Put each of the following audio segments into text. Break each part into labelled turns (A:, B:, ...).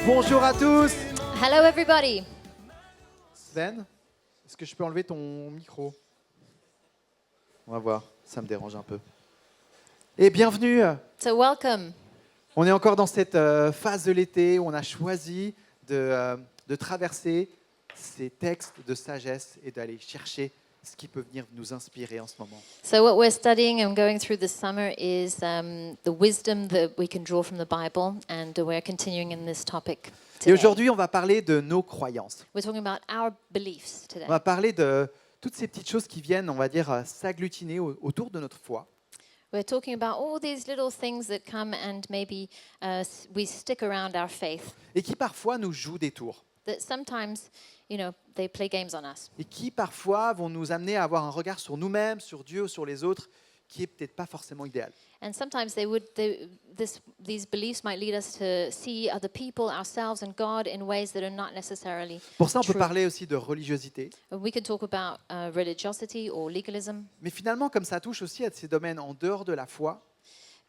A: Bonjour à tous.
B: Hello, everybody.
A: Sven, est-ce que je peux enlever ton micro? On va voir, ça me dérange un peu. Et bienvenue.
B: So, welcome.
A: On est encore dans cette phase de l'été où on a choisi de traverser ces textes de sagesse et d'aller chercher ce qui peut venir nous inspirer en ce moment.
B: So, what we're studying and going through this summer is the wisdom that we can draw from the Bible, and we're continuing in this topic
A: Et
B: today.
A: aujourd'hui, on va parler de nos croyances.
B: We're talking about our beliefs today.
A: On va parler de toutes ces petites choses qui viennent, on va dire, s'agglutiner autour de notre foi.
B: We're talking about all these little things that come and maybe we stick around our faith,
A: Et qui parfois nous jouent des tours.
B: that sometimes, they play games on us.
A: Et qui parfois vont nous amener à avoir un regard sur nous-mêmes, sur Dieu, sur les autres, qui est peut-être pas forcément idéal.
B: And sometimes these beliefs might lead us to see other people, ourselves, and God in ways that are not necessarily
A: Pour ça, on peut
B: true.
A: parler aussi de religiosité.
B: We can talk about religiosity or legalism,
A: Mais finalement, comme ça touche aussi à ces domaines en dehors de la foi,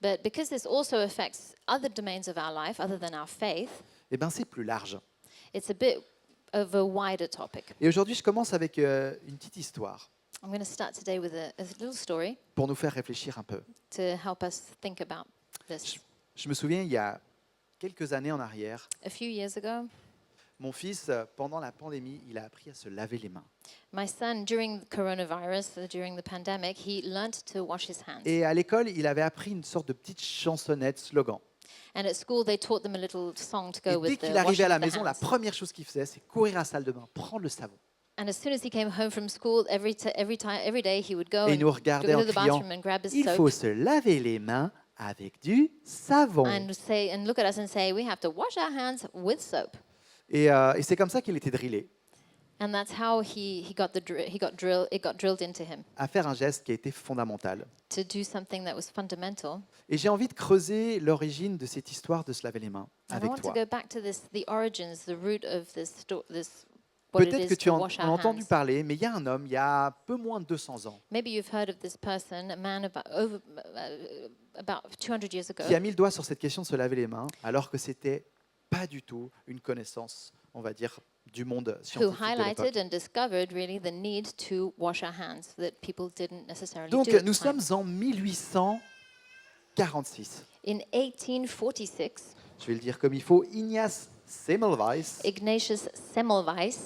B: but because this also affects other domains of our life other than our faith,
A: eh ben, c'est plus large.
B: it's a bit of a wider topic.
A: Et aujourd'hui, je commence avec une petite histoire
B: I'm going to start today with a little story
A: pour nous faire réfléchir un peu.
B: to help us think about this.
A: Je me souviens, il y a quelques années en arrière,
B: A few years ago,
A: mon fils, pendant la pandémie, il a appris à se laver les mains.
B: my son, during the coronavirus, during the pandemic, he learned to wash his hands.
A: Et à l'école, il avait appris une sorte de petite chansonnette, slogan.
B: And at school, they taught them a little song to
A: Et
B: go
A: dès
B: with the
A: qu'il arrivait
B: washing
A: à la
B: of the
A: maison, la
B: hands.
A: première chose qu'il faisait, c'est courir à la salle de bain, prendre le savon.
B: And as soon as he came home from school, every day he would go
A: Et il
B: and
A: nous regardait
B: go
A: en
B: to the
A: criant,
B: bathroom and grab his
A: il
B: soap
A: faut se laver les mains avec du savon.
B: and look at us and say, we have to wash our hands with soap.
A: Et c'est comme ça qu'il était drillé
B: And that's how it got drilled into him
A: à faire un geste qui a été fondamental.
B: to do something that was fundamental.
A: Et j'ai envie de creuser l'origine de cette histoire de se laver les mains
B: And I
A: avec
B: want to
A: toi.
B: go back to the origins, the root of this what it
A: Peut-être
B: is
A: que tu
B: to
A: en
B: wash
A: as
B: our
A: entendu
B: hands.
A: parler, mais il y a un homme, il y a peu moins de 200 ans,
B: Maybe you've heard of this person, a man about 200 years ago,
A: qui a mis le doigt sur cette question de se laver les mains, alors que c'était pas du tout une connaissance, on va dire, du monde
B: who
A: scientifique de
B: highlighted
A: l'époque.
B: and discovered really the need to wash our hands that people didn't necessarily
A: Donc
B: do at
A: nous
B: the time.
A: sommes en 1846.
B: In 1846,
A: Je vais le dire comme il faut, Ignaz Semmelweis,
B: Ignatius Semmelweis,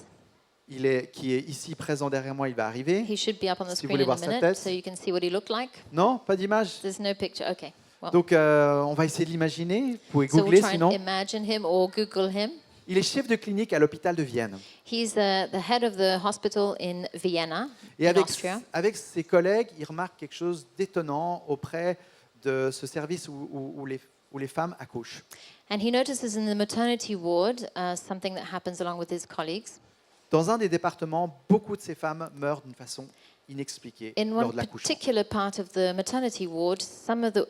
A: qui est ici présent derrière moi, il va arriver.
B: he should be up on the
A: Si vous
B: screen
A: voulez
B: in a
A: voir sa
B: minute
A: tête.
B: so you can see what he looked like.
A: Non, pas d'image.
B: There's no picture. Okay. Well,
A: Donc on va essayer de l'imaginer. Vous pouvez
B: so we'll
A: googler
B: try
A: sinon.
B: and imagine him or Google him.
A: Il est chef de clinique à l'hôpital de Vienne.
B: He's the head of the hospital in Vienna,
A: Et
B: in
A: avec,
B: Austria.
A: avec ses collègues, il remarque quelque chose d'étonnant auprès de ce service où les femmes accouchent.
B: And he notices in the maternity ward something that happens along with his colleagues.
A: Dans un des départements, beaucoup de ces femmes meurent d'une façon inexpliquée
B: In
A: lors
B: one
A: de l'accouchement.
B: particular part of the maternity ward,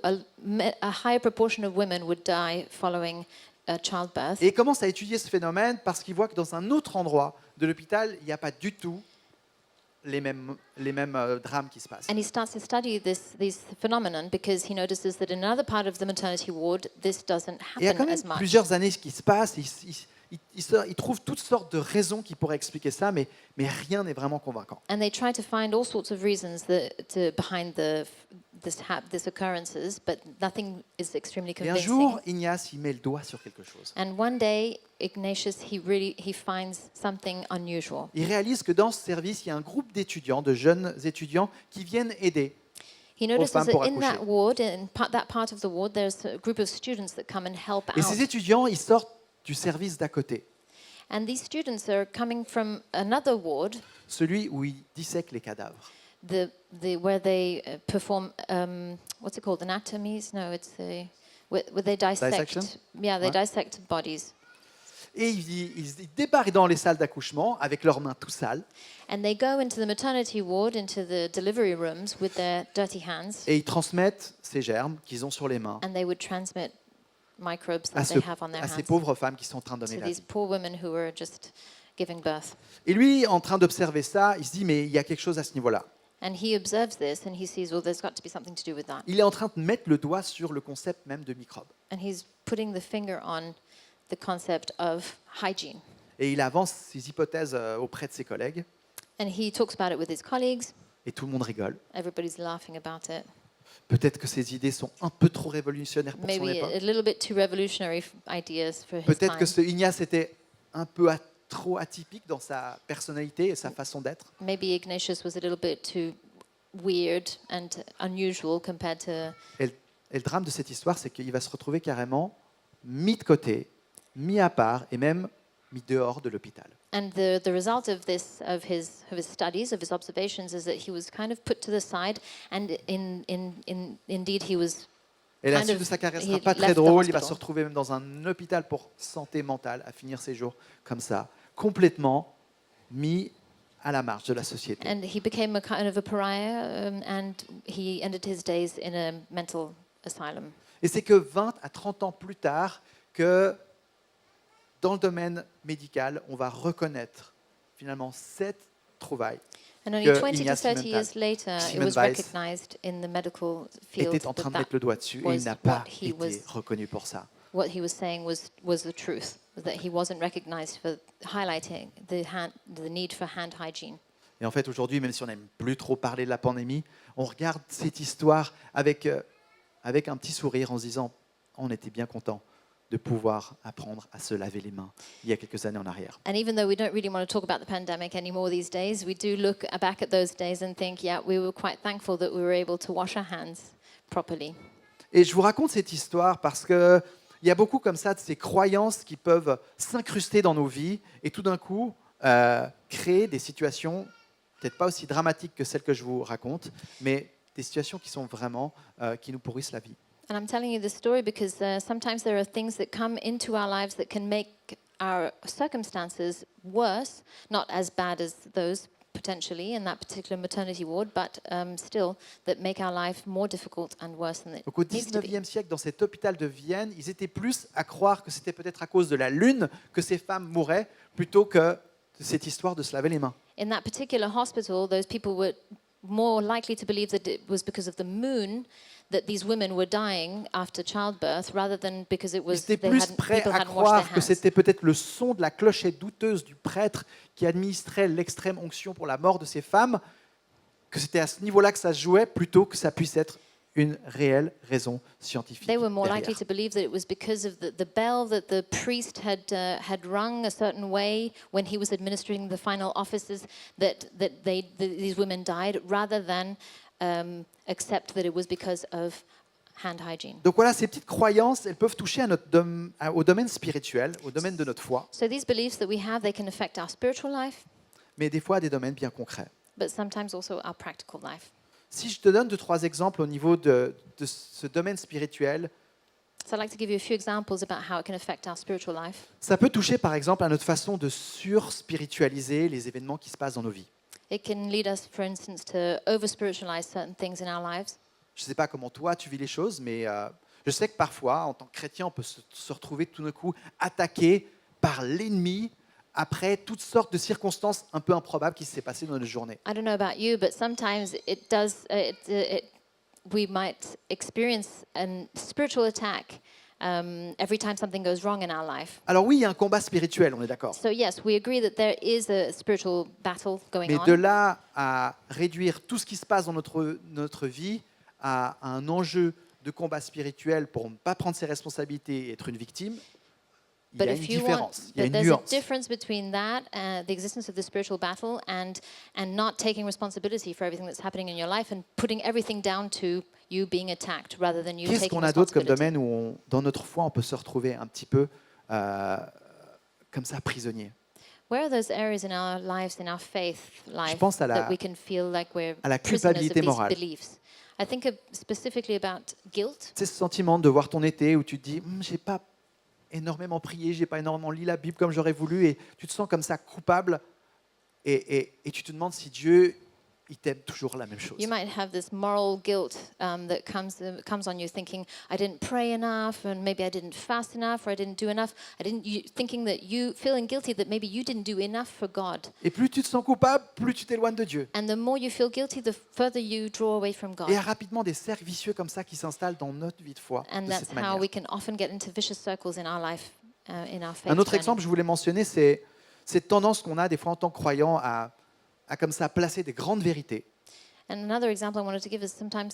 B: a high proportion of women would die following childbirth.
A: Et il commence à étudier ce phénomène parce qu'il voit que dans un autre endroit de l'hôpital, il n'y a pas du tout les mêmes drames qui se passent.
B: And he starts to study this phenomenon because he notices that in another part of the maternity ward, this doesn't
A: Et il y a quand
B: happen
A: même
B: as much.
A: plusieurs années qui se passent. Il trouve toutes sortes de raisons qui pourraient expliquer ça, mais rien n'est vraiment convaincant.
B: And they try to find all sorts of reasons behind this occurrences, but nothing is extremely
A: Et un
B: convincing.
A: jour, Ignace, il met le doigt sur quelque chose.
B: And one day, Ignatius, he finds something unusual.
A: Il réalise que dans ce service, il y a un groupe d'étudiants, de jeunes étudiants, qui viennent aider.
B: He notices
A: femmes
B: that
A: pour
B: in that
A: accoucher.
B: ward, that part of the ward, there's a group of students that come and help
A: Et
B: out.
A: ces étudiants, ils sortent du service d'à côté,
B: And these students are coming from another ward,
A: celui où ils dissèquent les cadavres.
B: where they perform, what's it called, anatomies? No, it's where they dissect.
A: Dissection?
B: Yeah, they
A: Ouais.
B: dissect bodies.
A: Et ils débarquent dans les salles d'accouchement avec leurs mains tout sales.
B: And they go into the maternity ward, into the delivery rooms with their dirty hands,
A: Et ils transmettent ces germes qu'ils ont sur les mains
B: and they would transmit microbes
A: à,
B: that they have on their
A: à ces
B: hands
A: pauvres femmes qui sont en train de
B: to
A: donner la
B: these
A: vie.
B: poor women who were just giving birth.
A: Et lui, en train d'observer ça, il se dit, mais il y a quelque chose à ce niveau-là.
B: And he observes this and he sees, well, there's got to be something to do with that.
A: Il est en train de mettre le doigt sur le concept même de microbe.
B: And he's putting the finger on the concept of hygiene.
A: Et il avance ses hypothèses auprès de ses collègues,
B: And he talks about it with his colleagues.
A: et tout le monde rigole.
B: Everybody's laughing about it.
A: Peut-être que ses idées sont un peu trop révolutionnaires pour son
B: Maybe
A: époque.
B: a little bit too revolutionary ideas for his
A: Peut-être
B: time.
A: que ce Ignace était un peu trop atypique dans sa personnalité et sa façon d'être.
B: Maybe Ignatius was a little bit too weird and unusual compared to.
A: Et le drame de cette histoire, c'est qu'il va se retrouver carrément mis de côté, mis à part et même mis dehors de l'hôpital.
B: And the result of this, of his studies, of his observations, is that he was kind of put to the side, and indeed he was.
A: Et la
B: kind
A: suite
B: of-
A: de sa carrière ne
B: he
A: sera pas
B: left
A: très
B: the
A: drôle. Il va se
B: hospital.
A: retrouver même dans un hôpital pour santé mentale, à finir ses jours comme ça, complètement mis à la marge de la société.
B: And he became a kind of a pariah, and he ended his days in a mental asylum.
A: Et c'est que 20 à 30 ans plus tard que dans le domaine médical, on va reconnaître finalement cette trouvaille
B: And only
A: que
B: 20 to
A: Ignace
B: 30 years later, it was
A: Weiss
B: recognized in the medical field
A: était en train de
B: that
A: mettre le doigt dessus et
B: was
A: il n'a pas
B: what he
A: été
B: was-
A: reconnu pour ça.
B: what he was saying was the truth, was that he wasn't recognized for highlighting the need for hand hygiene.
A: Et en fait, aujourd'hui, même si on n'aime plus trop parler de la pandémie, on regarde cette histoire avec un petit sourire en se disant on était bien content de pouvoir apprendre à se laver les mains il y a quelques années en arrière.
B: And even though we don't really want to talk about the pandemic anymore these days, we do look back at those days and think, yeah, we were quite thankful that we were able to wash our hands properly.
A: Et je vous raconte cette histoire parce qu'il y a beaucoup comme ça de ces croyances qui peuvent s'incruster dans nos vies et tout d'un coup créer des situations peut-être pas aussi dramatiques que celles que je vous raconte, mais des situations qui sont vraiment qui nous pourrissent la vie.
B: And I'm telling you this story because sometimes there are things that come into our lives that can make our circumstances worse, not as bad as those potentially in that particular maternity ward, but still that make our life more difficult and worse than it
A: Donc au
B: needs to be.
A: 19e siècle, dans cet hôpital de Vienne, ils étaient plus à croire que c'était peut-être à cause de la lune que ces femmes mouraient plutôt que de cette histoire de se laver les mains.
B: In that particular hospital, those people were more likely to believe that it was because of the moon that these women were dying after childbirth rather than because it
A: Ils
B: was
A: étaient plus prêts
B: people
A: à
B: hadn't washed
A: croire
B: their
A: que
B: hands.
A: c'était peut-être le son de la clochette douteuse du prêtre qui administrait l'extrême onction pour la mort de ces femmes, que c'était à ce niveau-là que ça se jouait, plutôt que ça puisse être une réelle raison scientifique.
B: They were more
A: derrière.
B: likely to believe that it was because of the bell that the priest had rung a certain way when he was administering the final offices that these women died, rather than accept that it was because of hand hygiene.
A: Donc voilà, ces petites croyances, elles peuvent toucher à au domaine spirituel, au domaine de notre foi,
B: So these beliefs that we have, they can affect our spiritual life,
A: mais des fois à des domaines bien concrets.
B: but sometimes also our practical life.
A: Si je te donne 2-3 exemples au niveau de ce domaine spirituel,
B: So I'd like to give you a few examples about how it can affect our spiritual life.
A: ça peut toucher par exemple à notre façon de sur-spiritualiser les événements qui se passent dans nos vies.
B: It can lead us, for instance, to over-spiritualize certain things in our lives.
A: Je ne sais pas comment toi tu vis les choses, mais je sais que parfois, en tant que chrétien, on peut se retrouver tout d'un coup attaqué par l'ennemi après toutes sortes de circonstances un peu improbables qui s'est passées dans notre journée.
B: I don't know about you, but sometimes we might experience a spiritual attack every time something goes wrong in our life.
A: Alors oui, il y a un combat spirituel, on est d'accord.
B: So yes, we agree that there is a spiritual battle going
A: Mais de
B: on.
A: là à réduire tout ce qui se passe dans notre vie à un enjeu de combat spirituel pour ne pas prendre ses responsabilités et être une victime, il y
B: But
A: a une
B: if you want,
A: différence, il y a
B: but
A: une
B: there's a
A: nuance.
B: difference between that, the existence of the spiritual battle, and not taking responsibility for everything that's happening in your life and putting everything down to you being attacked rather than you
A: Qu'est-ce
B: taking
A: qu'on a d'autre comme
B: responsibility.
A: domaine où, dans notre foi, on peut se retrouver un petit peu comme ça, prisonnier?
B: Where are those areas in our lives, in our faith life,
A: pense à la-
B: that we can feel like we're
A: à la
B: prisoners of
A: culpabilité
B: these
A: morale.
B: beliefs? I think specifically about guilt.
A: C'est ce sentiment de voir ton été où tu te dis j'ai pas énormément prié, j'ai pas énormément lu la Bible comme j'aurais voulu, et tu te sens comme ça coupable, et tu te demandes si Dieu il t'aime toujours la même chose.
B: You might have this moral guilt that comes on you, thinking, I didn't pray enough, and maybe I didn't fast enough, or I didn't do enough. Thinking that you feeling guilty that maybe you didn't do enough for God.
A: Et plus tu te sens coupable, plus tu t'éloignes de Dieu.
B: And the more you feel guilty, the further you draw away from God.
A: Et il y a rapidement des cercles vicieux comme ça qui s'installent dans notre vie de foi
B: And
A: de
B: that's
A: cette
B: how
A: manière.
B: we can often get into vicious circles in our life, in our faith
A: Un autre
B: journey.
A: exemple, je voulais mentionner, c'est cette tendance qu'on a des fois en tant que croyants à comme ça placer des grandes vérités.
B: And another example I wanted to give is sometimes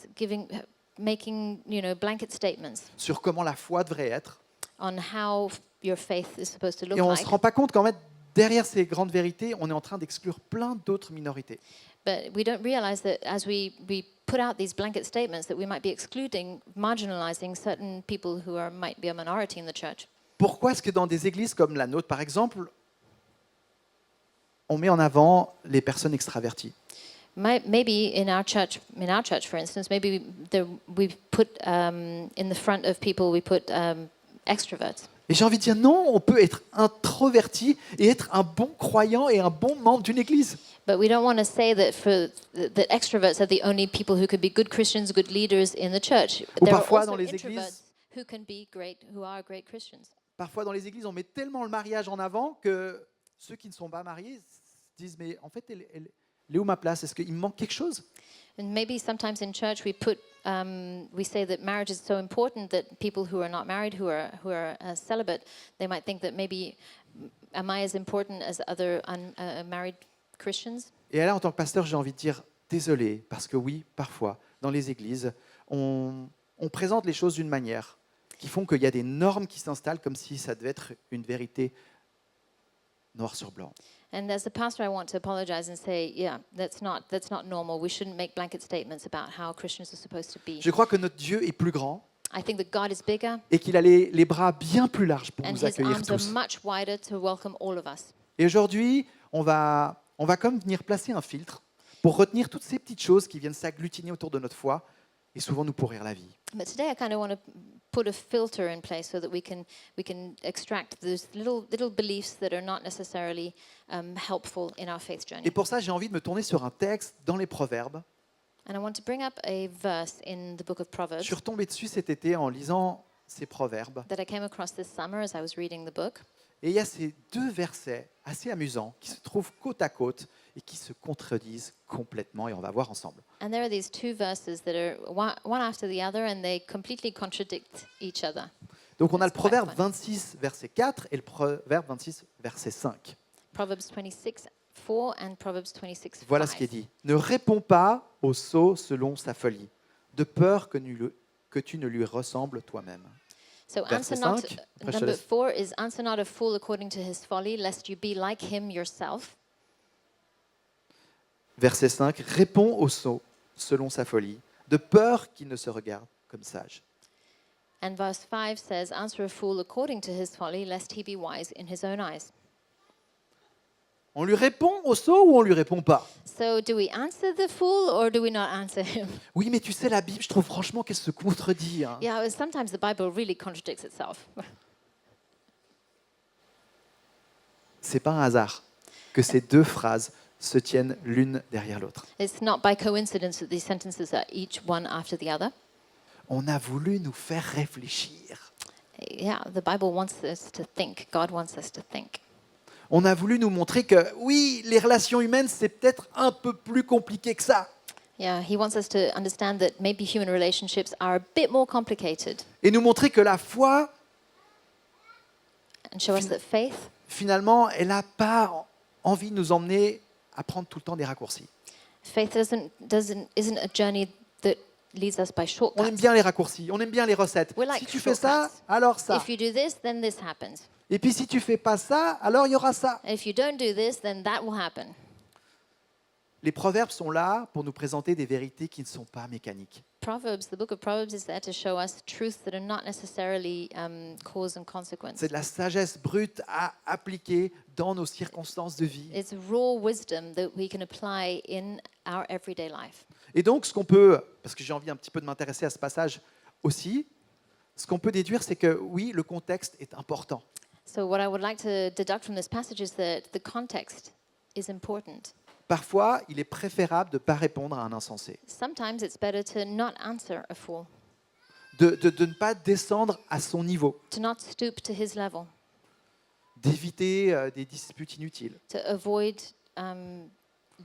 B: making, blanket statements
A: Sur comment la foi devrait être.
B: on how your faith is supposed to look
A: Et on ne
B: like.
A: se rend pas compte qu'en fait, derrière ces grandes vérités, on est en train d'exclure plein d'autres minorités.
B: But we don't realize that as we put out these blanket statements that we might be excluding, marginalizing certain people who might be a minority in the church.
A: Pourquoi est-ce que dans des églises comme la nôtre, par exemple, on met en avant les personnes extraverties?
B: Maybe in our church, for instance, maybe we put in the front of people we put extroverts.
A: Et j'ai envie de dire non, on peut être introverti et être un bon croyant et un bon membre d'une église.
B: But we don't want to say that extroverts are the only people who could be good Christians, good leaders in the church.
A: Ou
B: There are
A: parfois
B: also
A: dans les
B: introverts
A: églises-
B: who are great Christians.
A: Parfois dans les églises, on met tellement le mariage en avant que ceux qui ne sont pas mariés se disent mais en fait, elle est où ma place? Est-ce qu'il me manque quelque chose?
B: And maybe sometimes in church we say that marriage is so important that people who are not married, who are celibate, they might think that maybe am I as important as other married Christians?
A: Et là, en tant que pasteur, j'ai envie de dire désolé, parce que oui, parfois, dans les églises, on présente les choses d'une manière qui font qu'il y a des normes qui s'installent comme si ça devait être une vérité noir sur blanc.
B: And as a pastor, I want to apologize and say, yeah, that's not normal. We shouldn't make blanket statements about how Christians are supposed to be.
A: Je crois que notre Dieu est plus grand
B: I think that God is bigger
A: et qu'il a les bras bien plus larges pour
B: and
A: nous
B: his
A: accueillir
B: arms are
A: tous.
B: much wider to welcome all of us.
A: Et aujourd'hui, on va comme venir placer un filtre pour retenir toutes ces petites choses qui viennent s'agglutiner autour de notre foi et souvent nous pourrir la vie.
B: But today I kind of want to put a filter in place so that we can extract those little beliefs that are not necessarily helpful in our faith journey.
A: Et pour ça, j'ai envie de me tourner sur un texte dans les Proverbes.
B: And I want to bring up a verse in the book of
A: Je
B: Proverbs
A: suis retombé dessus cet été en lisant ces Proverbes.
B: that I came across this summer as I was reading the book.
A: Et il y a ces deux versets assez amusants qui se trouvent côte à côte et qui se contredisent complètement, et on va voir ensemble.
B: And there are these two verses that are one after the other, and they completely contradict each other.
A: Donc on a le
B: That's quite
A: Proverbe
B: fun.
A: 26, verset 4 et le Proverbe 26, verset 5.
B: Proverbs 26:4 and Proverbs 26:5.
A: Voilà ce qui est dit. Ne réponds pas au sot selon sa folie, de peur que tu ne lui ressembles toi-même.
B: So
A: Verset
B: answer not.
A: 5, après je te
B: Number
A: laisse.
B: 4 is answer not a fool according to his folly, lest you be like him yourself.
A: Verset 5, réponds au sot selon sa folie, de peur qu'il ne se regarde comme sage.
B: And verse 5 says, answer a fool according to his folly, lest he be wise in his own eyes.
A: On lui répond au sot ou on lui répond pas?
B: So do we answer the fool or do we not answer him?
A: Oui, mais tu sais, la Bible, je trouve franchement qu'elle se contredit. Hein.
B: Yeah, sometimes the Bible really contradicts itself.
A: C'est pas un hasard que ces deux phrases se tiennent l'une derrière l'autre.
B: It's not by coincidence that these sentences are each one after the other.
A: On a voulu nous faire réfléchir.
B: Yeah, the Bible wants us to think. God wants us to think.
A: On a voulu nous montrer que oui, les relations humaines, c'est peut-être un peu plus compliqué que ça.
B: Yeah, he wants us to understand that maybe human relationships are a bit more complicated
A: Et nous montrer que la foi,
B: and show us that faith
A: finalement, elle n'a pas envie de nous emmener à prendre tout le temps des raccourcis.
B: isn't a journey that leads us by
A: On aime
B: shortcuts.
A: bien les raccourcis, on aime bien les recettes.
B: We like
A: Si tu fais ça,
B: shortcuts.
A: alors ça.
B: If you do this, then this happens.
A: Et puis si tu fais pas ça, alors il y aura ça.
B: If you don't do this, then that will happen.
A: Les proverbes sont là pour nous présenter des vérités qui ne sont pas mécaniques.
B: The book of Proverbs is there to show us truths that are not necessarily cause and consequence.
A: C'est de la sagesse brute à appliquer dans nos circonstances de vie.
B: It's raw wisdom that we can apply in our everyday life.
A: Et donc, ce qu'on peut, parce que j'ai envie un petit peu de m'intéresser à ce passage aussi, ce qu'on peut déduire, c'est que oui, le contexte est important.
B: So what I would like to deduct from this passage is that the context is important.
A: Parfois, il est préférable de ne pas répondre à un insensé,
B: Sometimes it's better to not answer a fool,
A: de ne pas descendre à son niveau,
B: to not stoop to his level,
A: d'éviter des disputes inutiles,
B: to avoid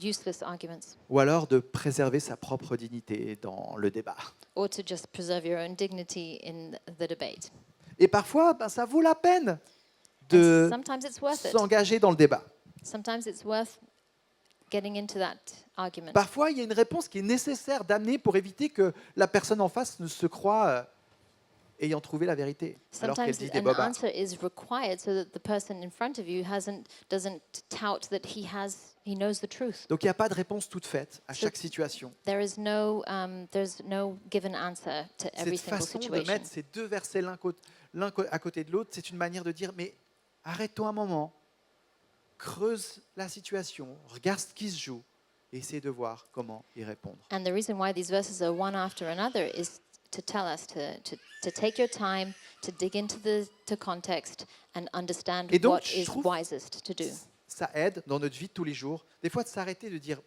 B: useless arguments,
A: ou alors de préserver sa propre dignité dans le débat.
B: or to just preserve your own dignity in the debate.
A: Et parfois, ça vaut la peine
B: And
A: de
B: sometimes it's worth it.
A: s'engager dans le débat.
B: Sometimes it's worth getting into that argument.
A: Parfois, il y a une réponse qui est nécessaire d'amener pour éviter que la personne en face ne se croie ayant trouvé la vérité, alors qu'elle
B: Sometimes
A: dit des
B: an
A: bobards.
B: answer is required so that the person in front of you doesn't tout that he knows the truth.
A: Donc il n'y a pas de réponse toute faite à chaque situation.
B: There's no given answer to every
A: Cette
B: single
A: façon de
B: situation.
A: mettre ces deux versets l'un à côté de l'autre, c'est une manière de dire, mais arrête-toi un moment, creuse la situation, regarde ce qui se joue et essaie de voir comment y répondre.
B: And the reason why these verses are one after another is to tell us to take your time, to dig into the context and understand
A: Et donc,
B: what
A: je
B: is
A: trouve
B: wisest to do.
A: Ça aide dans notre vie de tous les jours, des fois de s'arrêter, de dire,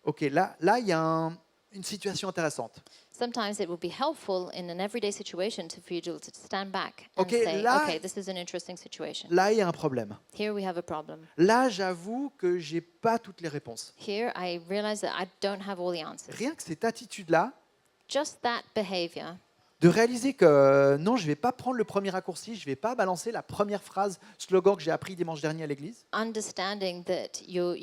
A: ok, là il y a une situation intéressante.
B: Sometimes it will be helpful in an everyday situation for you to stand back and
A: Ok,
B: say,
A: là-
B: okay, this is an interesting situation.
A: Là, il y a un problème.
B: Here we have a problem.
A: Là, j'avoue que j'ai pas toutes les réponses.
B: Here I realize that I don't have all the answers.
A: Rien que cette attitude-là,
B: Just that behavior,
A: de réaliser que non, je ne vais pas prendre le premier raccourci, je ne vais pas balancer la première phrase slogan que j'ai appris dimanche dernier à l'église.
B: understanding that you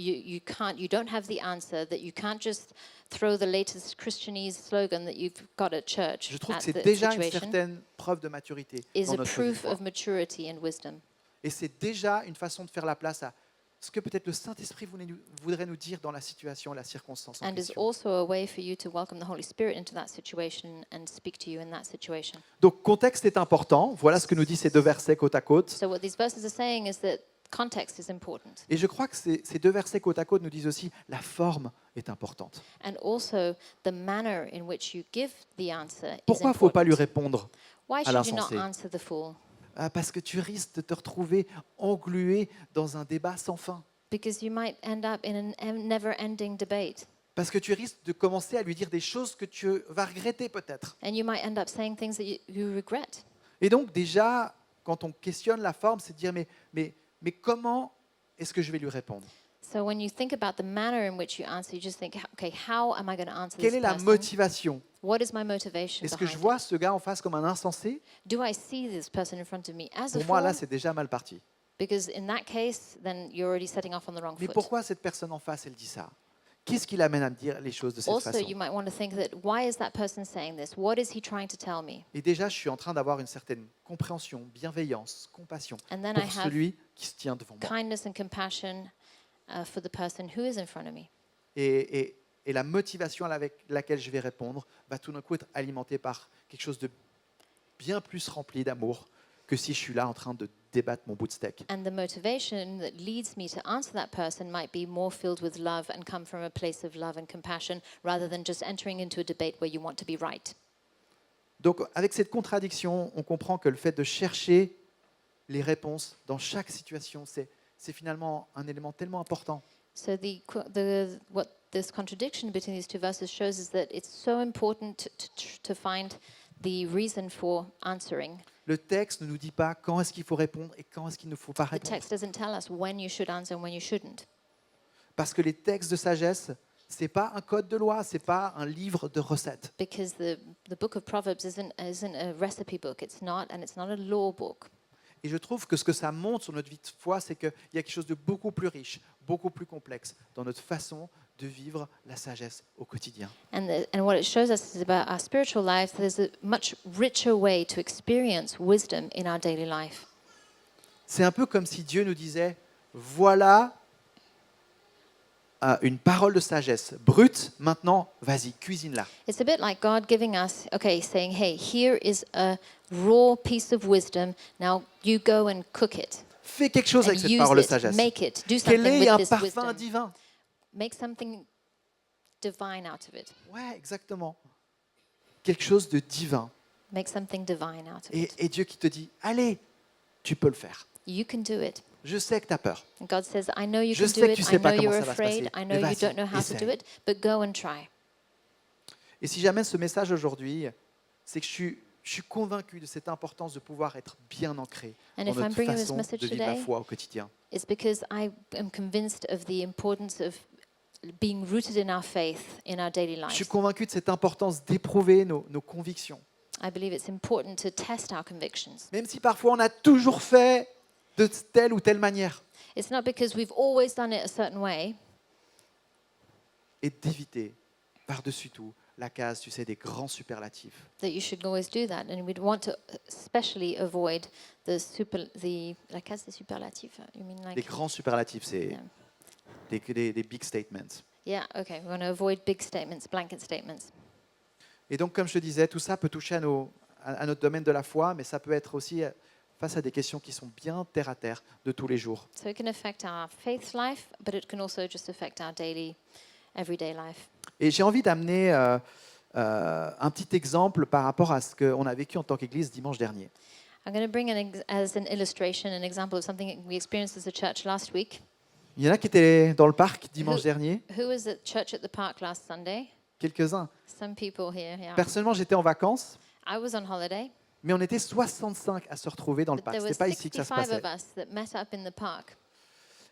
B: don't have the answer, that you can't just throw the latest Christianese slogan that you've got at church
A: Je trouve que
B: at
A: c'est
B: the
A: déjà une
B: situation
A: certaine preuve de maturité
B: is
A: dans
B: a
A: notre vie de
B: proof
A: foi.
B: of maturity and wisdom.
A: Et c'est déjà une façon de faire la place à ce que peut-être le Saint-Esprit voudrait nous dire dans la situation, la circonstance en
B: And is
A: question.
B: also a way for you to welcome the Holy Spirit into that situation and speak to you in that situation.
A: Donc, contexte est important. Voilà ce que nous disent ces deux versets côte à côte.
B: So what these verses are saying is that context is important.
A: Et je crois que ces deux versets côte à côte nous disent aussi la forme est importante.
B: And also the manner in which you give the answer is
A: Pourquoi il ne faut pas lui
B: important.
A: répondre
B: Why
A: à
B: should you not
A: l'insensé?
B: answer the fool?
A: Parce que tu risques de te retrouver englué dans un débat sans fin.
B: Because you might end up in a never-ending debate.
A: Parce que tu risques de commencer à lui dire des choses que tu vas regretter peut-être.
B: And you might end up saying things that you regret.
A: Et donc déjà, quand on questionne la forme, c'est de dire mais comment est-ce que je vais lui répondre?
B: So when you think about the manner in which you answer, you just think, okay, how am I going to answer
A: Quelle
B: this
A: est la
B: person?
A: motivation?
B: What is my motivation
A: Est-ce que je
B: behind
A: vois ce gars en face comme un insensé?
B: it? Do I see this person in front of me as a
A: Pour moi, là,
B: fool?
A: c'est déjà mal parti.
B: Because in that case, then you're already setting off on the wrong
A: Mais
B: foot.
A: pourquoi cette personne en face, elle dit ça? Qu'est-ce qui l'amène à me dire les choses de cette
B: Also,
A: façon?
B: you might want to think that why is that person saying this? What is he trying to tell me?
A: Et déjà, je suis en train d'avoir une certaine compréhension, bienveillance, compassion
B: And then
A: pour
B: I have
A: celui qui se tient devant moi.
B: kindness and compassion for the person who is in front of me.
A: Et la motivation avec laquelle je vais répondre va tout d'un coup être alimentée par quelque chose de bien plus rempli d'amour que si je suis là en train de débattre mon bout de steak.
B: And the motivation that leads me to answer that person might be more filled with love and come from a place of love and compassion rather than just entering into a debate where you want to be right.
A: Donc avec cette contradiction, on comprend que le fait de chercher les réponses dans chaque situation, c'est finalement un élément tellement important.
B: So what this contradiction between these two verses shows is that it's so important to find the reason for answering.
A: Le texte ne nous dit pas quand est-ce qu'il faut répondre et quand est-ce qu'il ne faut pas
B: The
A: répondre.
B: text doesn't tell us when you should answer and when you shouldn't.
A: Parce que les textes de sagesse, ce n'est pas un code de loi, ce n'est pas un livre de recettes.
B: Because the book of Proverbs isn't a recipe book. It's not a law book.
A: Et je trouve que ce que ça montre sur notre vie de foi, c'est qu'il y a quelque chose de beaucoup plus riche, beaucoup plus complexe dans notre façon de vivre la sagesse au quotidien.
B: And what it shows us is about our spiritual life. There's a much richer way to experience wisdom in our daily life.
A: C'est un peu comme si Dieu nous disait, voilà une parole de sagesse brute, maintenant, vas-y, cuisine-la.
B: It's a bit like God giving us, saying, hey, here is a raw piece of wisdom. Now you go and cook it.
A: Fais quelque chose avec
B: And
A: cette
B: use
A: parole de
B: it,
A: sagesse.
B: make it, do something
A: Quel est
B: with
A: un
B: this
A: parfum
B: wisdom.
A: divin?
B: Make something divine out of it.
A: Ouais, exactement. Quelque chose de divin.
B: Make something divine out of it.
A: Et Dieu qui te dit, allez, tu peux le faire.
B: You can do it.
A: Je sais que tu as peur.
B: And God says, I know you
A: Je
B: can
A: sais
B: do
A: que
B: it.
A: tu
B: I
A: sais pas
B: know
A: comment
B: you're
A: ça va se
B: afraid.
A: passer,
B: I
A: mais
B: know you
A: vas-y,
B: don't know how to do
A: essaye.
B: it, but go and try.
A: Et si jamais ce message aujourd'hui, c'est que je suis convaincu de cette importance de pouvoir être bien ancré
B: And
A: dans
B: if I'm
A: notre
B: bringing this
A: façon
B: message
A: de vivre la
B: today,
A: foi au quotidien.
B: it's because I am convinced of the importance of being rooted in our faith in our daily
A: Je suis
B: lives.
A: convaincu de cette importance d'éprouver nos convictions.
B: I believe it's important to test our convictions.
A: Même si parfois on a toujours fait de telle ou telle manière.
B: It's not because we've always done it a certain way,
A: Et d'éviter, par-dessus tout, la case, tu sais, des grands superlatifs.
B: that you should always do that. And we'd want to especially avoid la case des superlatifs. You mean
A: Des
B: like,
A: grands superlatifs, c'est
B: Yeah.
A: des big statements.
B: yeah, okay. We want to avoid big statements, blanket statements.
A: Et donc, comme je te disais, tout ça peut toucher à notre domaine de la foi, mais ça peut être aussi face à des questions qui sont bien terre à terre de tous les jours.
B: So it can affect our faith life, but it can also just affect our everyday life.
A: Et j'ai envie d'amener un petit exemple par rapport à ce qu'on a vécu en tant qu'Église dimanche dernier.
B: I'm going to bring as an illustration an example of something we experienced as a church last week.
A: Il y en a qui étaient dans le parc dimanche dernier,
B: Who was at church at the park last Sunday?
A: quelques-uns.
B: Some people here, yeah.
A: Personnellement, j'étais en vacances,
B: I was on holiday,
A: mais on était 65 à se retrouver dans le
B: but
A: parc.
B: there
A: Ce
B: were
A: n'était pas ici que ça se
B: 65
A: passait.
B: of us that met up in the park.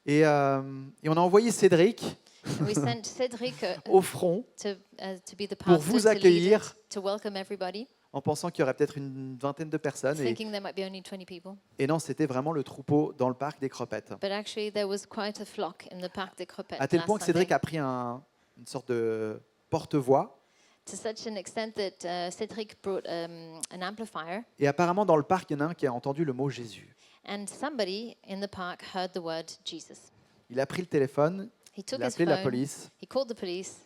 A: Et on a envoyé Cédric
B: And we sent Cedric
A: au front
B: to be the
A: pour
B: pastor
A: vous
B: to lead
A: accueillir,
B: it, to welcome everybody,
A: en pensant qu'il y aurait peut-être une vingtaine de personnes.
B: thinking there might be only 20 people.
A: Et non, c'était vraiment le troupeau dans le parc des Cropettes.
B: But actually, there was quite a flock in the park des Cropettes
A: À tel
B: last
A: point que Cédric
B: Sunday.
A: a pris une sorte de porte-voix.
B: To such an extent that Cedric brought an amplifier,
A: Et apparemment, dans le parc, il y en a un qui a entendu le mot Jésus.
B: and somebody in the park heard the word Jesus.
A: Il a pris le téléphone,
B: He took
A: il a
B: his
A: appelé la
B: phone,
A: police.
B: he called the police,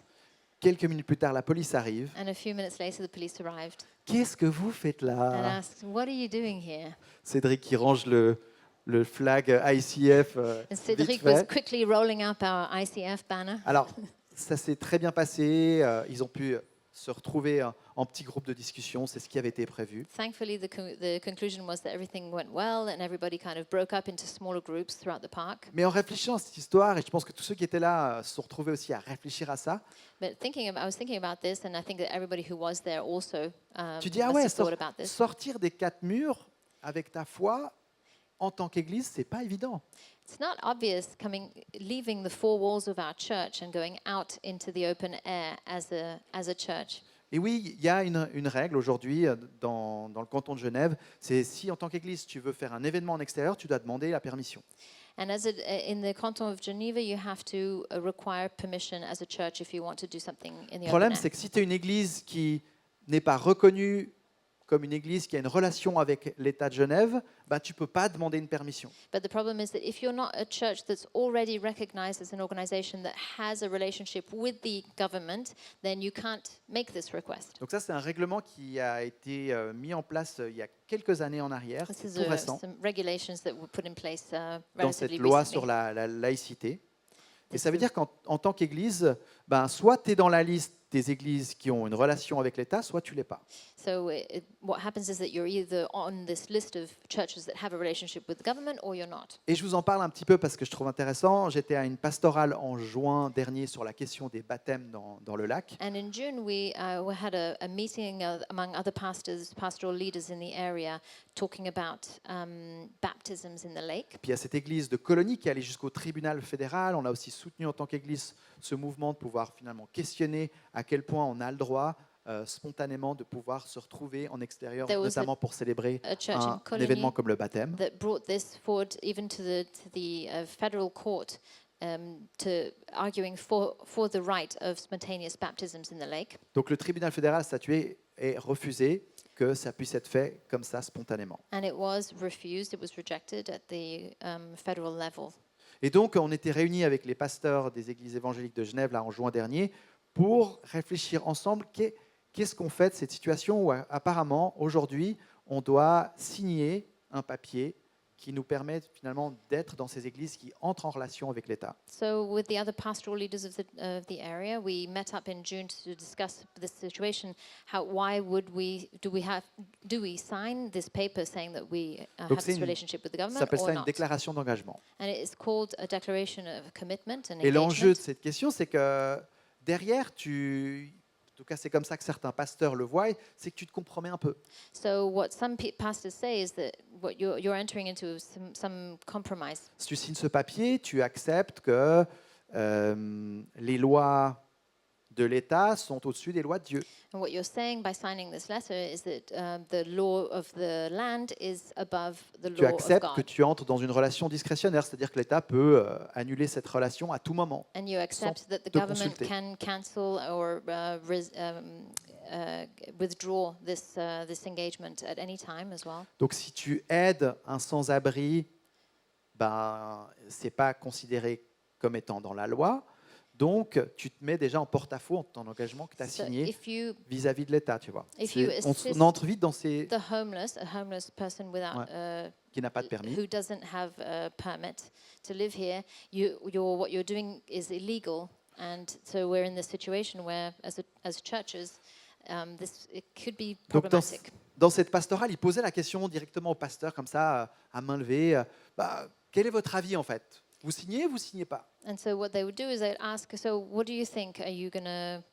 A: Quelques minutes plus tard, la police arrive.
B: and a few minutes later, the police arrived
A: Qu'est-ce que vous faites
B: and
A: là?
B: asked, "What are you doing here?"
A: Cédric qui range le flag ICF
B: And
A: vite
B: Cedric was
A: fait.
B: quickly rolling up our ICF banner.
A: Alors, ça s'est très bien passé. Ils ont pu se retrouver en petits groupes de discussion. C'est ce qui avait été prévu.
B: Thankfully, the conclusion was that everything went well, and everybody kind of broke up into smaller groups throughout the park.
A: Mais en réfléchissant à cette histoire, et je pense que tous ceux qui étaient là se sont retrouvés aussi à réfléchir à ça,
B: But I was thinking about this, and I think that everybody who was there also
A: tu dis, ah
B: must
A: ouais,
B: have thought about this.
A: sortir des quatre murs avec ta foi en tant qu'Église, c'est pas évident.
B: It's not obvious leaving the four walls of our church and going out into the open air as a church.
A: Et oui, il y a une règle aujourd'hui dans le canton de Genève, c'est si en tant qu'Église tu veux faire un événement en extérieur, tu dois demander la permission.
B: And in the canton of Geneva, you have to require permission as a church if you want to do something in the
A: Le problème,
B: open
A: c'est
B: air.
A: que si tu es une Église qui n'est pas reconnue comme une Église qui a une relation avec l'État de Genève, bah, tu ne peux pas demander une permission.
B: But the problem is that if you're not a church that's already recognized as an organization that has a relationship with the government, then you can't make this request.
A: Donc ça, c'est un règlement qui a été mis en place il y a quelques années en arrière,
B: This
A: c'est
B: is
A: tout récent,
B: some regulations that were put in place
A: dans cette
B: relatively
A: loi
B: recently.
A: sur la laïcité. Et
B: This
A: ça veut
B: is-
A: dire qu'en tant qu'Église, ben, soit tu es dans la liste des églises qui ont une relation avec l'État, soit tu ne l'es pas.
B: So what happens is that you're either on this list of churches that have a relationship with the government or you're not.
A: Et je vous en parle un petit peu parce que je trouve intéressant. J'étais à une pastorale en juin dernier sur la question des baptêmes dans le lac.
B: And in June, we had a meeting among other pastoral leaders in the area, talking about baptisms in the lake.
A: Puis il y a cette église de Colonie qui est allée jusqu'au tribunal fédéral. On a aussi soutenu en tant qu'église ce mouvement de pouvoir finalement questionner à quel point on a le droit spontanément de pouvoir se retrouver en extérieur,
B: There was
A: notamment pour célébrer
B: a church in
A: un
B: Colony
A: événement comme le baptême.
B: that brought this forward even to the federal court, to arguing for the right of spontaneous baptisms in the lake.
A: Donc le tribunal fédéral a statué et refusé que ça puisse être fait comme ça spontanément.
B: And it was refused, it was rejected at the federal level.
A: Et donc on était réunis avec les pasteurs des églises évangéliques de Genève là en juin dernier pour réfléchir ensemble qu'est-ce qu'on fait de cette situation où apparemment aujourd'hui on doit signer un papier qui nous permet finalement d'être dans ces églises qui entrent en relation avec l'État.
B: So, with the other pastoral leaders of the area, we met up in June to discuss this situation. Why would do we sign this paper saying that we
A: Donc
B: have
A: c'est
B: this
A: une-
B: relationship with the
A: Ça
B: government
A: s'appelle
B: or
A: ça une
B: not?
A: déclaration d'engagement.
B: And it is called a declaration of commitment and
A: Et l'enjeu
B: engagement.
A: de cette question, c'est que derrière, en tout cas c'est comme ça que certains pasteurs le voient, c'est que tu te compromets un peu.
B: So, what some pastors say is that what you're entering into some compromise.
A: Si tu signes ce papier, tu acceptes que les lois de l'État sont au-dessus des lois de Dieu.
B: And what you're saying by signing this letter is that the law of the land is above the
A: Tu
B: law of
A: acceptes que
B: God.
A: tu entres dans une relation discrétionnaire, c'est-à-dire que l'État peut annuler cette relation à tout moment.
B: And you accept that the
A: te
B: government
A: consulter.
B: can cancel or withdraw this engagement at any time as well.
A: Donc si tu aides un sans-abri, ben, ce n'est pas considéré comme étant dans la loi. Donc, tu te mets déjà en porte-à-faux en ton engagement que tu as
B: So
A: signé
B: if you
A: vis-à-vis de l'État, tu vois.
B: if you
A: On
B: assist
A: entre vite dans ces
B: a homeless person without
A: qui n'a pas de permis.
B: who doesn't have a permit to live here, what you're doing is illegal, and so we're in this situation where, as churches, it could be
A: Donc,
B: problematic.
A: dans cette pastorale, il posait la question directement au pasteur, comme ça, à main levée. Quel est votre avis, en fait? Vous signez pas?
B: And so what they would do is they'd ask, so what do you think? Are you going to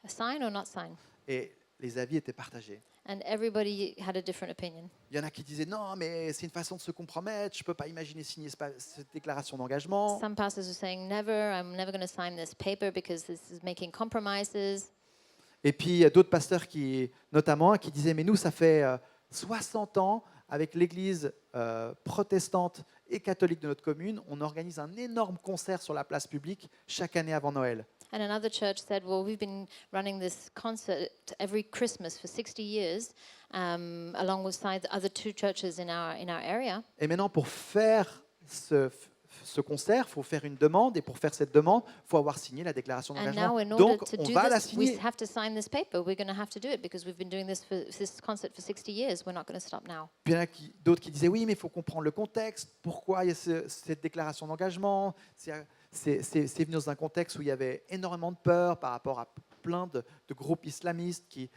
B: sign or not sign?
A: Et les avis étaient partagés.
B: And everybody had a different opinion.
A: Il y en a qui disaient non, mais c'est une façon de se compromettre. Je ne peux pas imaginer signer cette déclaration d'engagement.
B: Some pastors are saying, I'm never going to sign this paper because this is making compromises.
A: Et puis il y a d'autres pasteurs notamment, qui disaient mais nous, ça fait 60 ans avec l'Église protestante et catholique de notre commune, on organise un énorme concert sur la place publique chaque année avant Noël.
B: And another church said, well, we've been running this concert every Christmas for 60 years, alongside other two churches in our area.
A: Et maintenant, pour faire ce concert, il faut faire une demande, et pour faire cette demande, il faut avoir signé la déclaration
B: And
A: d'engagement.
B: now, in order
A: Donc,
B: to
A: on
B: do
A: va la
B: this, we
A: signer.
B: have to sign this paper. We're going to have to do it because we've been doing this concert for 60 years. We're not going to stop now.
A: Puis il y en a d'autres qui disaient oui, mais il faut comprendre le contexte. Pourquoi il y a cette déclaration d'engagement? C'est venu dans un contexte où il y avait énormément de peur par rapport à plein de groupes islamistes qui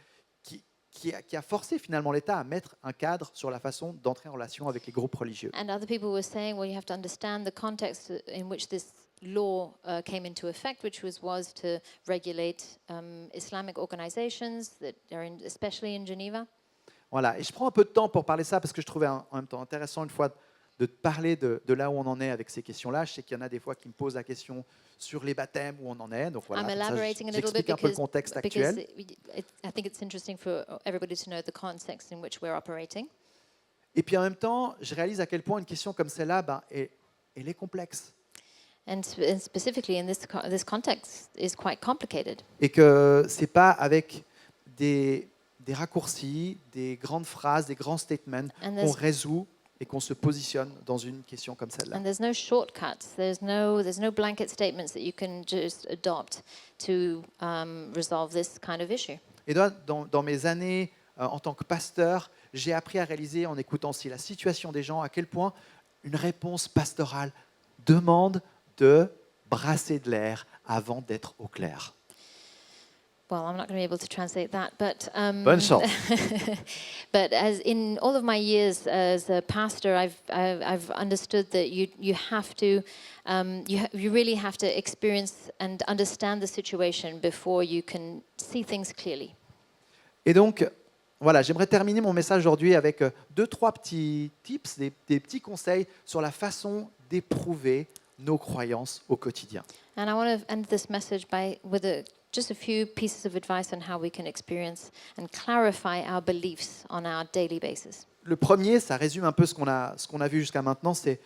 A: a forcé finalement l'État à mettre un cadre sur la façon d'entrer en relation avec les groupes religieux.
B: And other people were saying, well, you have to understand the context in which this law came into effect, which was to regulate Islamic organizations that are especially in Geneva.
A: Voilà, et je prends un peu de temps pour parler ça parce que je trouvais en même temps intéressant une fois de parler de là où on en est avec ces questions-là. Je sais qu'il y en a des fois qui me posent la question sur les baptêmes, où on en est. Donc voilà,
B: I'm
A: comme ça,
B: elaborating a little bit
A: j'explique un peu le contexte actuel.
B: I think it's interesting for everybody to know the context in which we're operating.
A: Et puis en même temps, je réalise à quel point une question comme celle-là, elle est complexe.
B: And specifically in this context is quite complicated.
A: Et que ce n'est pas avec des raccourcis, des grandes phrases, des grands statements qu'on résout et qu'on se positionne dans une question comme celle-là.
B: And there's no shortcuts. There's no blanket statements that you can just adopt to resolve this kind of issue.
A: Et dans mes années en tant que pasteur, j'ai appris à réaliser en écoutant aussi la situation des gens à quel point une réponse pastorale demande de brasser de l'air avant d'être au clair.
B: Well, I'm not going to be able to translate that, but
A: Bonne chance.
B: but as in all of my years as a pastor, I've understood that you have to you really have to experience and understand the situation before you can see things clearly.
A: Et donc, voilà, j'aimerais terminer mon message aujourd'hui avec 2-3 petits tips, des petits conseils sur la façon d'éprouver nos croyances au quotidien.
B: And I want to end this message with just a few pieces of advice on how we can experience and clarify our beliefs on our daily basis.
A: Le premier, ça résume un peu ce qu'on a vu jusqu'à maintenant, c'est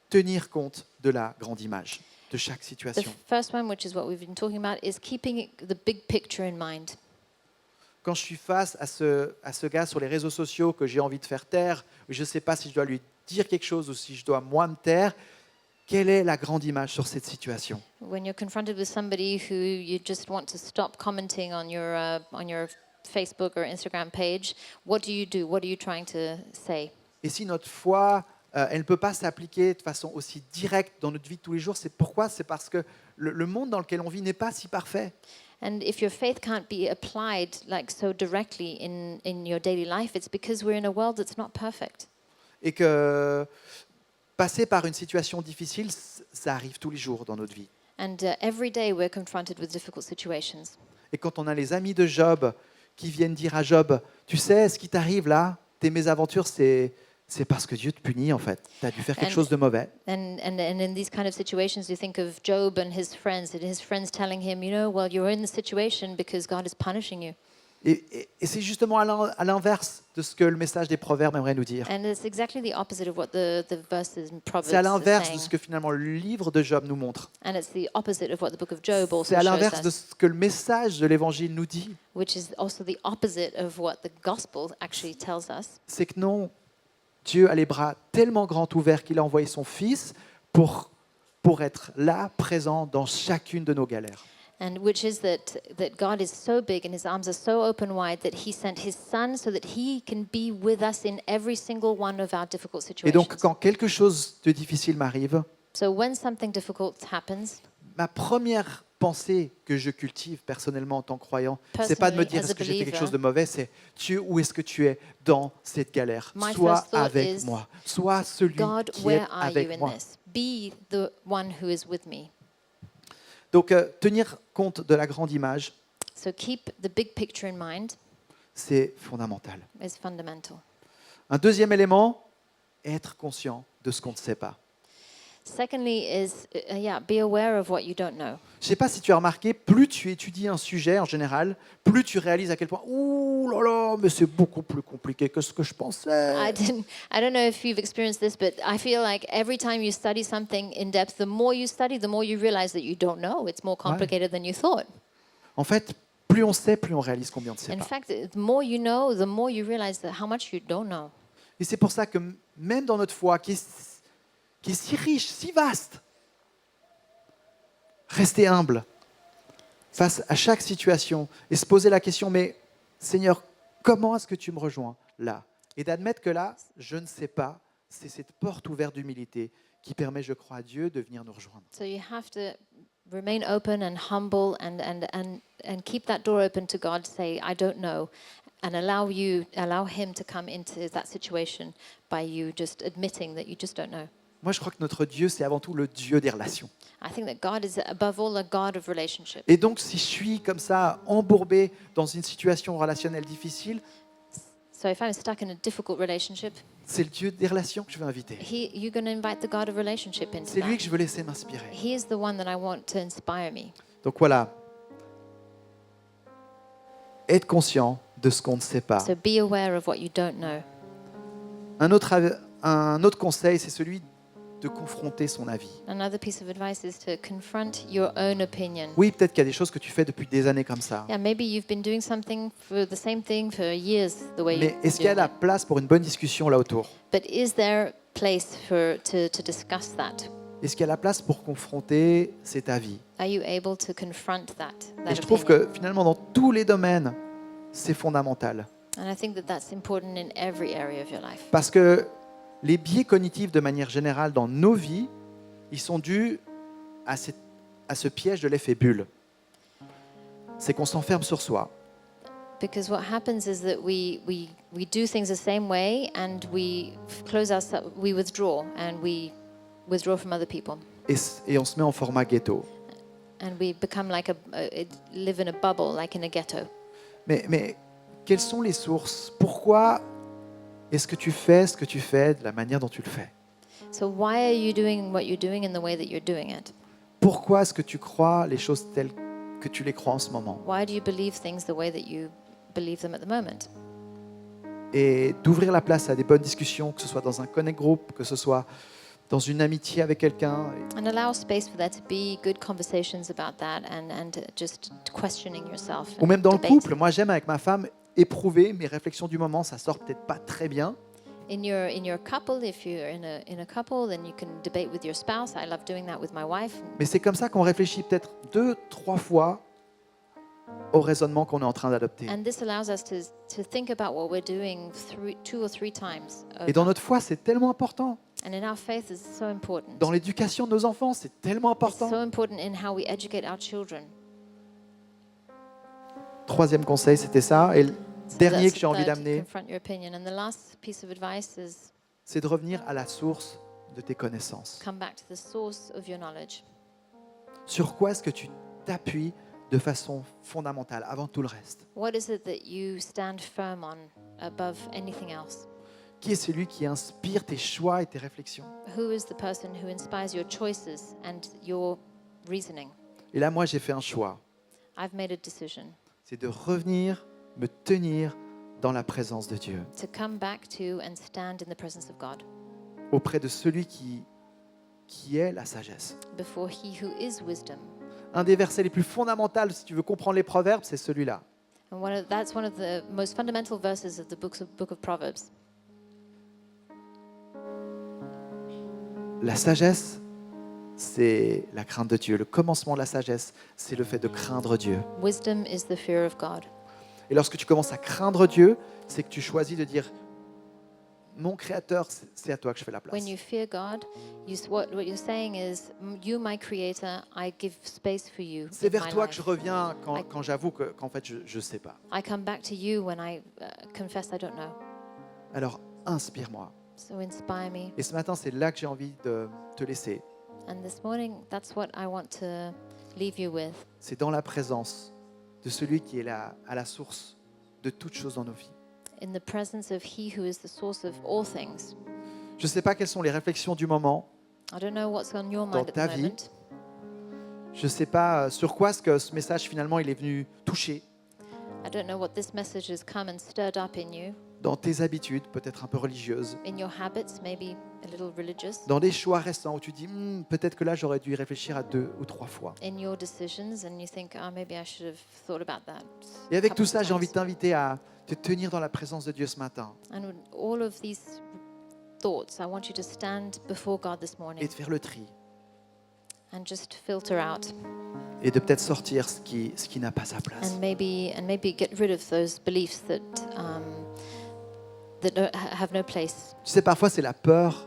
A: tenir compte de la grande image de chaque
B: The
A: situation.
B: first one, which is what we've been talking about, is keeping the big picture in mind.
A: Quand je suis face à ce gars sur les réseaux sociaux que j'ai envie de faire taire, je ne sais pas si je dois lui dire quelque chose ou si je dois moi me taire, quelle est la grande image sur cette situation?
B: When you're confronted with somebody who you just want to stop commenting on your Facebook or Instagram page, what do you do? What are you trying to say?
A: Et si notre foi elle ne peut pas s'appliquer de façon aussi directe dans notre vie de tous les jours. C'est pourquoi? C'est parce que le monde dans lequel on vit n'est pas si parfait.
B: And if your faith can't be applied like so directly in your daily life, it's because we're in a world that's not perfect.
A: Et que passer par une situation difficile, ça arrive tous les jours dans notre vie.
B: And every day we're confronted with difficult situations.
A: Et quand on a les amis de Job qui viennent dire à Job, tu sais, ce qui t'arrive là, tes mésaventures, c'est parce que Dieu te punit en fait. Tu as dû faire quelque chose de mauvais.
B: And in these kind of situations, you think of Job and his friends telling him, you know, well, you're in this situation because God is punishing you.
A: Et c'est justement à l'inverse de ce que le message des Proverbes aimerait nous dire.
B: And it's exactly the opposite of what the verses in Proverbs
A: C'est à
B: are
A: l'inverse de
B: saying.
A: ce que finalement le livre de Job nous montre.
B: And it's the opposite of what the book of Job also
A: C'est à
B: shows
A: l'inverse de
B: us,
A: ce que le message de l'Évangile nous dit.
B: which is also the opposite of what the gospel actually tells us.
A: C'est que non, Dieu a les bras tellement grands ouverts qu'il a envoyé son Fils pour être là, présent dans chacune de nos galères.
B: And which is that God is so big and his arms are so open wide that he sent his son so that he can be with us in every single one of our difficult
A: Et donc,
B: situations.
A: quand quelque chose de difficile m'arrive,
B: So when something difficult happens,
A: ma première pensée que je cultive personnellement en tant que croyant, c'est pas de me
B: Personally,
A: dire
B: as
A: est-ce
B: a
A: que j'ai fait quelque
B: believer,
A: chose de mauvais, c'est Dieu, où est-ce que tu es dans cette galère?
B: My
A: Sois
B: first thought
A: avec
B: is,
A: moi, sois celui
B: God,
A: qui est
B: where are you
A: avec
B: in
A: moi.
B: this? Be the one who is with me.
A: Donc, tenir compte de la grande image,
B: So keep the big picture in mind
A: c'est fondamental.
B: is fundamental.
A: Un deuxième élément, être conscient de ce qu'on ne sait pas.
B: Secondly is, be aware of what you don't know.
A: Je ne sais pas si tu as remarqué, plus tu étudies un sujet en général, plus tu réalises à quel point, ouh là là, mais c'est beaucoup plus compliqué que ce que je pensais.
B: I don't know if you've experienced this, but I feel like every time you study something in depth, the more you study, the more you realize that you don't know. It's more complicated than you thought.
A: En fait, plus on sait, plus on réalise combien on ne sait
B: In
A: pas.
B: fact, the more you know, the more you realize that how much you don't know.
A: Et c'est pour ça que même dans notre foi, qui est si riche, si vaste, rester humble face à chaque situation et se poser la question, mais Seigneur, comment est-ce que tu me rejoins là? Et d'admettre que là, je ne sais pas, c'est cette porte ouverte d'humilité qui permet, je crois, à Dieu de venir nous rejoindre.
B: So you have to remain open and humble and keep that door open to God, say, I don't know, and allow him to come into that situation by you just admitting that you just don't know.
A: Moi, je crois que notre Dieu, c'est avant tout le Dieu des relations.
B: I think that God is above all a God of relationship.
A: Et donc, si je suis comme ça, embourbé dans une situation relationnelle difficile,
B: So if I'm stuck in a difficult relationship,
A: c'est le Dieu des relations que je veux inviter.
B: you're going to invite the God of relationship into
A: C'est lui
B: that.
A: que je veux laisser m'inspirer.
B: He is the one that I want to inspire me.
A: Donc voilà, être conscient de ce qu'on ne sait pas.
B: So be aware of what you don't know.
A: Un autre conseil, c'est celui de confronter son avis.
B: Another piece of advice is to confront your own opinion.
A: Oui, peut-être qu'il y a des choses que tu fais depuis des années comme ça.
B: Yeah, maybe you've been doing something for the same thing for years the way
A: Mais
B: you've
A: est-ce qu'il y a
B: doing
A: la
B: it.
A: place pour une bonne discussion là autour?
B: But is there place to discuss that?
A: Est-ce qu'il y a la place pour confronter cet avis?
B: Are you able to confront that
A: Et je trouve
B: opinion?
A: que finalement, dans tous les domaines, c'est fondamental.
B: And I think that that's important in every area of your life.
A: Parce que les biais cognitifs, de manière générale, dans nos vies, ils sont dus à ce piège de l'effet bulle. C'est qu'on s'enferme sur soi.
B: Because what happens is that we do things the same way and we close ourselves, we withdraw and we withdraw from other people.
A: Et on se met en format ghetto.
B: And we become like live in a bubble, like in a ghetto.
A: Mais quelles sont les sources? Pourquoi est-ce que tu fais ce que tu fais de la manière dont tu le fais?
B: So why are you doing what you're doing in the way that you're doing it?
A: Pourquoi est-ce que tu crois les choses telles que tu les crois en ce moment?
B: Why do you believe things the way that you believe them at the moment?
A: Et d'ouvrir la place à des bonnes discussions, que ce soit dans un connect group, que ce soit dans une amitié avec quelqu'un.
B: And allow space for there to be good conversations about that and just questioning yourself.
A: Ou
B: and
A: même dans le
B: debate.
A: couple. Moi, j'aime avec ma femme éprouver mes réflexions du moment. Ça sort peut-être pas très bien.
B: In your couple, if you're in a couple, then you can debate with your spouse. I love doing that with my wife.
A: Mais c'est comme ça qu'on réfléchit peut-être 2-3 fois au raisonnement qu'on est en train d'adopter.
B: And this allows us to think about what we're doing 2 or 3 times.
A: Et dans notre foi, c'est tellement important.
B: And in our faith is so important.
A: Dans l'éducation de nos enfants, c'est tellement
B: It's so
A: important.
B: important in how we educate our children.
A: Troisième conseil, c'était ça. Et le
B: So
A: dernier
B: that's
A: que j'ai envie
B: the third,
A: d'amener,
B: confront your opinion. And the last piece of advice is
A: c'est de revenir à la source de tes connaissances.
B: come back to the source of your knowledge.
A: Sur quoi est-ce que tu t'appuies de façon fondamentale avant tout le reste?
B: What is it that you stand firm on above anything else?
A: Qui est celui qui inspire tes choix et tes réflexions?
B: Who is the person who inspires your choices and your reasoning?
A: Et là, moi, j'ai fait un choix.
B: I've made a decision
A: C'est de revenir me tenir dans la présence de Dieu,
B: to come back to and stand in the presence of God
A: auprès de celui qui est la sagesse.
B: before He who is wisdom.
A: Un des versets les plus fondamentaux, si tu veux comprendre les proverbes, c'est celui-là.
B: And that's one of the most fundamental verses of the book of Proverbs.
A: La sagesse, c'est la crainte de Dieu. Le commencement de la sagesse, c'est le fait de craindre Dieu.
B: Wisdom is the fear of God.
A: Et lorsque tu commences à craindre Dieu, c'est que tu choisis de dire, mon Créateur, c'est à toi que je fais la place.
B: When you fear God, what you're saying is, you, my creator, I give space for you
A: C'est
B: in
A: vers
B: my
A: toi que je
B: life.
A: reviens quand j'avoue qu'en fait, je ne sais pas.
B: I come back to you when I confess I don't know.
A: Alors, inspire-moi.
B: So inspire me.
A: Et ce matin, c'est là que j'ai envie de te laisser.
B: And this morning, that's what I want to leave you with.
A: C'est dans la présence de celui qui est à la source de toutes choses dans nos vies.
B: In the presence of He who is the source of all things.
A: Je ne sais pas quelles sont les réflexions du moment.
B: I don't know what's on your
A: Dans
B: mind at
A: ta
B: the
A: vie.
B: moment.
A: Je ne sais pas sur quoi est-ce que ce message, finalement, il est venu toucher.
B: I don't know what this message has come and stirred up in you,
A: Dans tes habitudes, peut-être un peu religieuses.
B: in your habits, maybe a little religious,
A: Dans des choix récents où tu dis, peut-être que là, j'aurais dû y réfléchir à 2 ou 3 fois.
B: in your decisions, and you think, oh, maybe I should have thought about that.
A: Et avec
B: couple
A: tout ça,
B: of
A: j'ai envie de
B: times.
A: t'inviter à te tenir dans la présence de Dieu ce matin
B: And with all of these thoughts, I want you to stand before God this
A: et
B: morning
A: de faire le tri
B: and just filter out
A: et de peut-être sortir ce qui n'a pas sa place.
B: and maybe get rid of those beliefs that have no place.
A: Tu sais, parfois, c'est la peur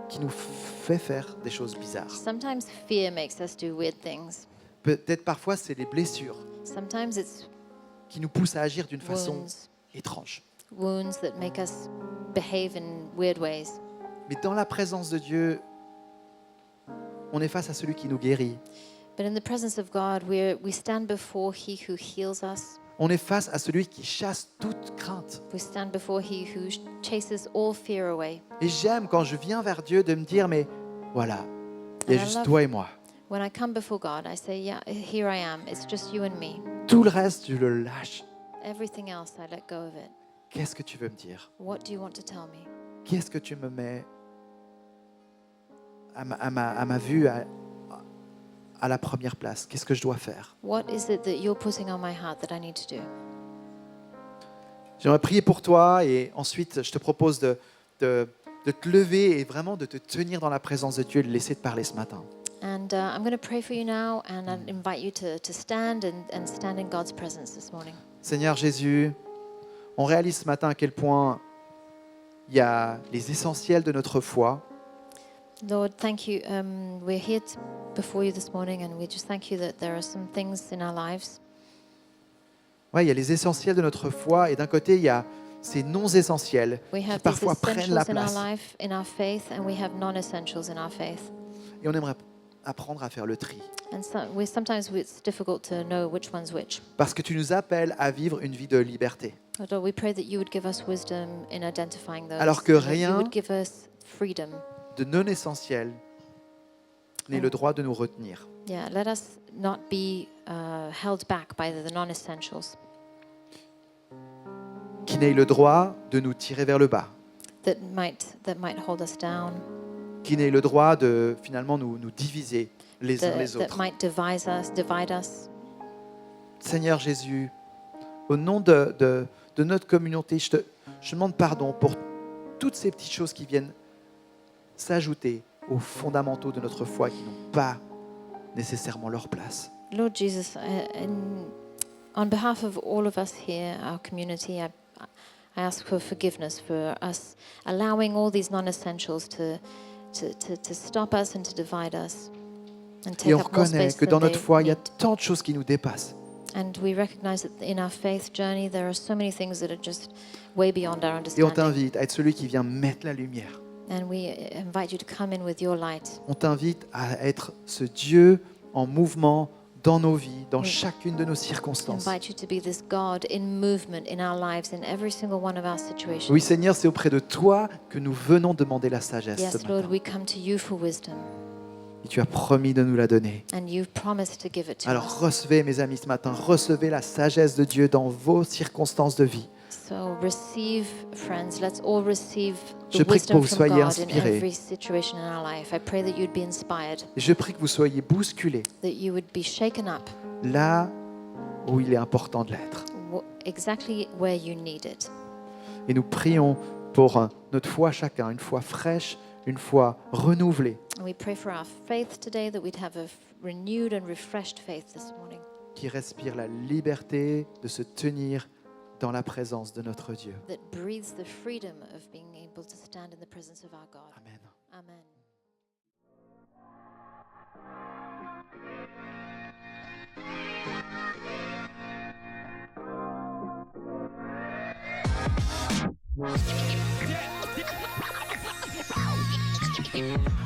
A: qui nous fait faire des choses bizarres.
B: Sometimes fear makes us do weird things.
A: Peut-être parfois, c'est les blessures
B: Sometimes it's
A: qui nous poussent à agir d'une façon
B: wounds
A: étrange.
B: that make us behave in weird ways.
A: Mais dans la présence de Dieu, on est face à celui qui nous guérit.
B: But in the presence of God, we stand before He who heals us.
A: On est face à celui qui chasse toute crainte.
B: We stand before He who chases all fear away.
A: Et j'aime quand je viens vers Dieu de me dire, mais voilà, il y a
B: And I
A: juste
B: love-
A: toi et moi.
B: When I come before God, I say, yeah, here I am. It's just you and me.
A: Tout le reste, je le lâche.
B: Everything else, I let go of it.
A: Qu'est-ce que tu veux me dire?
B: What do you want to tell me?
A: Qu'est-ce que tu me mets à ma vue, à la première place? Qu'est-ce que je dois faire?
B: What is it that you're putting on my heart that I need to do?
A: J'aimerais prier pour toi et ensuite, je te propose de te lever et vraiment de te tenir dans la présence de Dieu et de laisser te parler ce matin.
B: And I'm going to pray for you now, and I invite you to stand and stand in God's presence this morning.
A: Seigneur Jésus, on réalise ce matin à quel point il y a les essentiels de notre foi.
B: Lord, thank you. We're here before you this morning, and we just thank you that there are some things in our lives.
A: Ouais, il y a les essentiels de notre foi et d'un côté, il y a ces non-essentiels
B: We
A: qui
B: have these
A: parfois prennent la
B: essentials in our
A: place.
B: life, in our faith, and we have non-essentials in our faith.
A: Et on aimerait apprendre à faire le tri.
B: And sometimes it's difficult to know which one's which.
A: Parce que tu nous appelles à vivre une vie de liberté.
B: Lord, we pray that you would give us wisdom in identifying those.
A: Alors que
B: and that
A: rien-
B: you would give us freedom.
A: De non-essentiels n'ait le droit de nous retenir.
B: Yeah, let us not be held back by the non-essentials
A: Qui n'ait le droit de nous tirer vers le bas.
B: that might hold us down,
A: Qui n'ait le droit de finalement nous diviser les uns les
B: that
A: autres.
B: might divide us.
A: Seigneur Jésus, au nom de notre communauté, je demande pardon pour toutes ces petites choses qui viennent s'ajouter aux fondamentaux de notre foi qui n'ont pas nécessairement leur place.
B: Lord Jesus, on behalf of all of us here, our community, I ask for forgiveness for us allowing all these non-essentials to stop us and to divide us and
A: Et
B: take
A: on
B: up more
A: reconnaît
B: space
A: que dans
B: than
A: notre
B: they
A: foi, il y a
B: need.
A: tant de choses qui nous dépassent.
B: And we recognize that in our faith journey, there are so many things that are just way beyond our
A: Et on
B: understanding.
A: t'invite à être celui qui vient mettre la lumière.
B: And we invite you to come in with your light.
A: On t'invite à être ce Dieu en mouvement dans nos vies, dans
B: Oui.
A: chacune de nos circonstances.
B: Invite you to be this God in movement in our lives, in every single one of our situations.
A: Oui, Seigneur, c'est auprès de toi que nous venons demander la sagesse ce
B: Yes, Lord,
A: matin.
B: we come to you for wisdom,
A: Et tu as promis de nous la donner.
B: and you've promised to give it to
A: Alors
B: us.
A: recevez, mes amis, ce matin, recevez la sagesse de Dieu dans vos circonstances de vie.
B: So receive, friends, let's all receive
A: Je
B: the
A: prie que
B: wisdom
A: vous
B: from
A: soyez
B: God in
A: inspirés.
B: every situation in our life. I pray that you'd be inspired,
A: Et je prie que vous soyez bousculés
B: that you would be shaken up
A: là où il est important de l'être.
B: exactly where you need it.
A: Et nous prions pour notre foi chacun, une foi fraîche, une foi renouvelée,
B: And we pray for our faith today, that we'd have a renewed and refreshed faith this morning,
A: qui respire la liberté de se tenir dans la présence de notre Dieu.
B: that breathes the freedom of being able to stand in the presence of our God.
A: Amen.
B: Amen.
C: Yeah.